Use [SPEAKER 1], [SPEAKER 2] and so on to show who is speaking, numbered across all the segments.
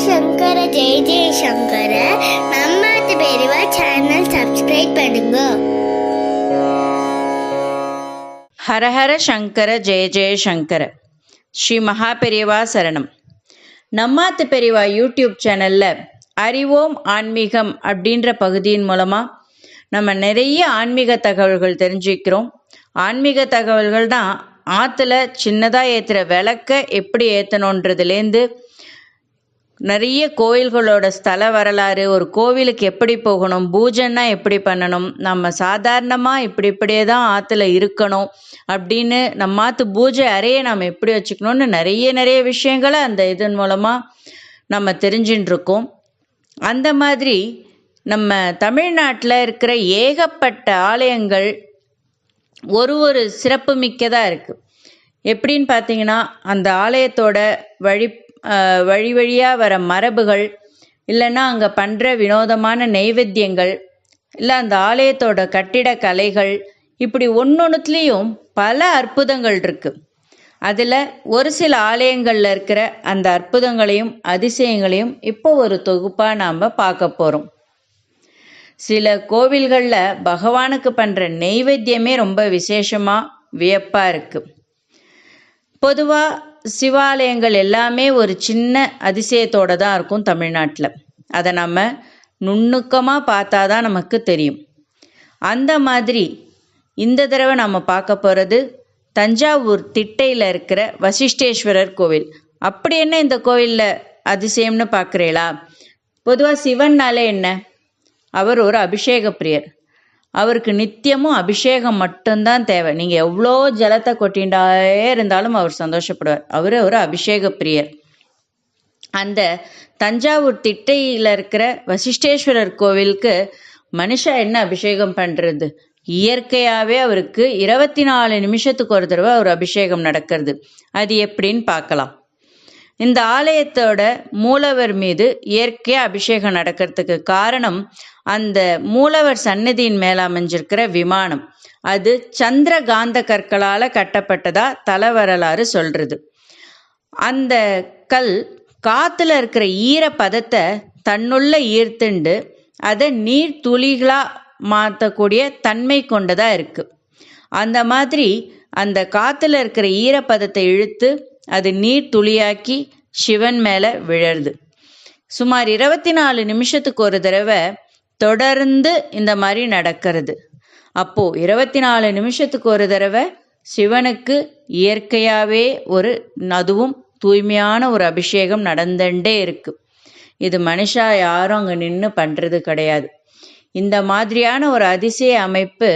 [SPEAKER 1] சங்கர ஜெய ஜெய சங்கர. நம்ம பெரியவா channel subscribe பண்ணுங்க.
[SPEAKER 2] ஹரஹர சங்கர ஜெய ஜெய சங்கர. ஸ்ரீ மகா பெரியவா சரணம். நம்மாத்து பெரியவா யூடியூப் சேனலில் அறிவோம் ஆன்மீகம் அப்படின்ற பகுதியின் மூலமாக நம்ம நிறைய ஆன்மீக தகவல்கள் தெரிஞ்சுக்கிறோம். ஆன்மீக தகவல்கள் தான் ஆற்றுல சின்னதாக ஏற்றுற விளக்க எப்படி ஏற்றணுன்றதுலேருந்து நிறைய கோயில்களோட ஸ்தல வரலாறு, ஒரு கோவிலுக்கு எப்படி போகணும், பூஜைன்னா எப்படி பண்ணணும், நம்ம சாதாரணமாக இப்படியே தான் ஆற்றுல இருக்கணும் அப்படின்னு நம்ம ஆற்று பூஜை அறையை நம்ம எப்படி வச்சுக்கணும்னு நிறைய விஷயங்களை அந்த இதன் மூலமாக நம்ம தெரிஞ்சுட்டு இருக்கோம். அந்த மாதிரி நம்ம தமிழ்நாட்டில் இருக்கிற ஏகப்பட்ட ஆலயங்கள் ஒரு சிறப்பு மிக்கதாக இருக்குது. எப்படின்னு பார்த்தீங்கன்னா, அந்த ஆலயத்தோட வழியாக வர மரபுகள், இல்லைன்னா அங்கே பண்ணுற வினோதமான நைவேத்தியங்கள், இல்லை அந்த ஆலயத்தோட கட்டிடக்கலைகள், இப்படி ஒன்னொன்றுத்துலேயும் பல அற்புதங்கள் இருக்குது. அதில் ஒரு சில ஆலயங்களில் இருக்கிற அந்த அற்புதங்களையும் அதிசயங்களையும் இப்போ ஒரு தொகுப்பாக நாம் பார்க்க போகிறோம். சில கோவில்களில் பகவானுக்கு பண்ணுற நெய்வேத்தியமே ரொம்ப விசேஷமாக வியப்பாக இருக்குது. பொதுவாக சிவாலயங்கள் எல்லாமே ஒரு சின்ன அதிசயத்தோடு தான் இருக்கும் தமிழ்நாட்டில். அதை நம்ம நுணுக்கமாக பார்த்தா தான் நமக்கு தெரியும். அந்த மாதிரி இந்த தடவை நம்ம பார்க்க போகிறது தஞ்சாவூர் திட்டையில் இருக்கிற வசிஷ்டேஸ்வரர் கோவில். அப்படி என்ன இந்த கோவிலில் அதிசயம்னு பார்க்குறீங்களா? பொதுவாக சிவன்னாலே என்ன, அவர் ஒரு அபிஷேக பிரியர். அவருக்கு நித்தியமும் அபிஷேகம் மட்டும்தான் தேவை. நீங்கள் எவ்வளோ ஜலத்தை கொட்டின்டே இருந்தாலும் அவர் சந்தோஷப்படுவார். அவர் ஒரு அபிஷேக பிரியர். அந்த தஞ்சாவூர் திட்டையில் இருக்கிற வசிஷ்டேஸ்வரர் கோவிலுக்கு மனுஷா என்ன அபிஷேகம் பண்ணுறது? இயற்கையாகவே அவருக்கு 24 நிமிஷத்துக்கு ஒரு தடவை ஒரு அபிஷேகம் நடக்கிறது. அது எப்படின்னு பார்க்கலாம். இந்த ஆலயத்தோட மூலவர் மீது இயற்கையாக அபிஷேகம் நடக்கிறதுக்கு காரணம், அந்த மூலவர் சன்னதியின் மேலே அமைஞ்சிருக்கிற விமானம் அது சந்திரகாந்த கற்களால் கட்டப்பட்டதா தல வரலாறு சொல்கிறது. அந்த கல் காற்றுல இருக்கிற ஈரப்பதத்தை தன்னுள்ள ஈர்த்துண்டு அதை நீர் துளிகளாக மாற்றக்கூடிய தன்மை கொண்டதாக இருக்குது. அந்த மாதிரி அந்த காற்றுல இருக்கிற ஈரப்பதத்தை இழுத்து அது நீர் துளியாக்கி சிவன் மேலே விழருது. சுமார் 24 நிமிஷத்துக்கு ஒரு தடவை தொடர்ந்து இந்த மாதிரி நடக்கிறது. அப்போது 24 நிமிஷத்துக்கு ஒரு தடவை சிவனுக்கு இயற்கையாகவே அதுவும் தூய்மையான ஒரு அபிஷேகம் நடந்துட்டே இருக்குது. இது மனுஷா யாரும் அங்கே நின்று பண்ணுறது கிடையாது. இந்த மாதிரியான ஒரு அதிசய அமைப்பு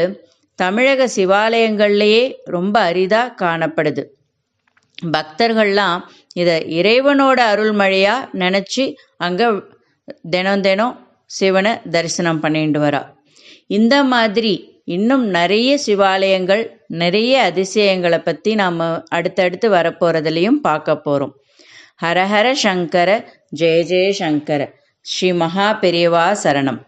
[SPEAKER 2] தமிழக சிவாலயங்கள்லேயே ரொம்ப அரிதாக காணப்படுது. பக்தர்கள்லாம் இதை இறைவனோட அருள்மழையாக நினச்சி அங்கே தினம் சிவனை தரிசனம் பண்ணிட்டு வரா. இந்த மாதிரி இன்னும் நிறைய சிவாலயங்கள், நிறைய அதிசயங்களை பற்றி நாம் அடுத்தடுத்து வரப்போகிறதுலையும் பார்க்க போகிறோம். ஹரஹர சங்கர ஜெய ஜெய சங்கர. ஸ்ரீ மகா பெரியவா சரணம்.